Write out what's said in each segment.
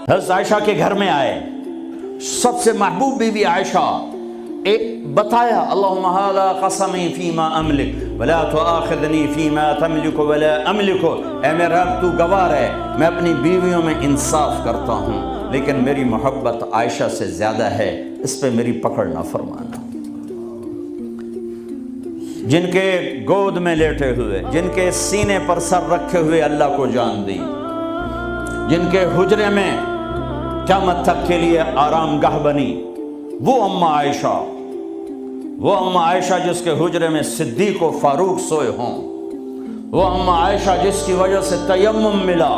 حضرت عائشہ کے گھر میں آئے، سب سے محبوب بیوی عائشہ، بتایا اللہم ھذا قسمی فیما املک ولا تؤاخذنی فیما تملک ولا املک، اے میرا رب تو گواہ ہے میں اپنی بیویوں میں انصاف کرتا ہوں لیکن میری محبت عائشہ سے زیادہ ہے، اس پہ میری پکڑ نہ فرمانا۔ جن کے گود میں لیٹے ہوئے، جن کے سینے پر سر رکھے ہوئے اللہ کو جان دی، جن کے حجرے میں قیامت تک کے لیے آرام گاہ بنی، وہ اماں عائشہ، وہ اماں عائشہ جس کے حجرے میں صدیق و فاروق سوئے ہوں، وہ اماں عائشہ جس کی وجہ سے تیمم ملا،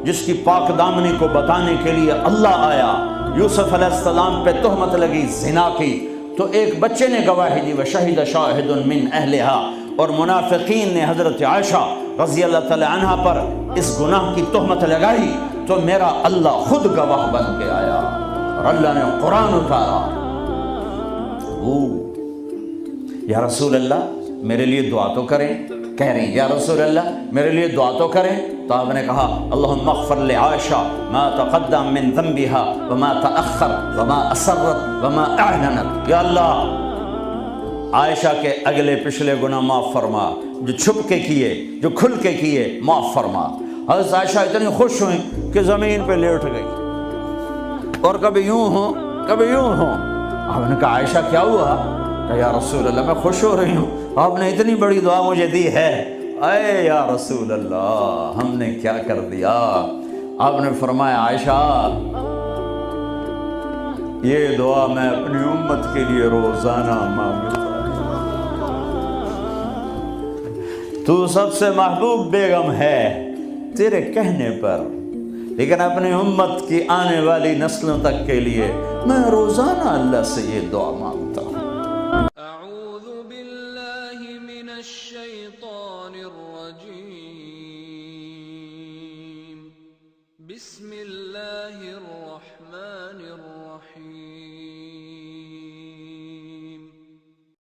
جس کی پاک دامنی کو بتانے کے لیے اللہ آیا، یوسف علیہ السلام پہ تہمت لگی زنا کی تو ایک بچے نے گواہی دی وشہد شاہد من اہلہا، اور منافقین نے حضرت عائشہ رضی اللہ تعالی عنہ پر اس گناہ کی تہمت لگائی تو میرا اللہ خود گواہ بن کے آیا اور اللہ نے قرآن اتارا۔ یا رسول اللہ میرے لیے دعا تو کریں، کہہ رہی ہیں یا رسول اللہ میرے لیے دعا تو کریں، تو آپ نے کہا اللہم اغفر لعائشہ ما تقدم من ذنبها وما تأخر وما اسرت وما اعلنت، یا اللہ عائشہ کے اگلے پچھلے گناہ معاف فرما، جو چھپ کے کیے جو کھل کے کیے معاف فرما۔ حضرت عائشہ اتنی خوش ہوئیں کہ زمین پہ لیٹ گئی، اور کبھی یوں ہوں کبھی یوں ہوں۔ آپ نے کہا عائشہ کیا ہوا؟ کہ یا رسول اللہ میں خوش ہو رہی ہوں، آپ نے اتنی بڑی دعا مجھے دی ہے۔ اے یا رسول اللہ ہم نے کیا کر دیا؟ آپ نے فرمایا عائشہ یہ دعا میں اپنی امت کے لیے روزانہ مانگتا ہوں۔ تو سب سے محبوب بیگم ہے تیرے کہنے پر، لیکن اپنی امت کی آنے والی نسلوں تک کے لیے میں روزانہ اللہ سے یہ دعا مانگتا ہوں۔ اعوذ باللہ من الشیطان الرجیم، بسم اللہ الرحمن الرحیم۔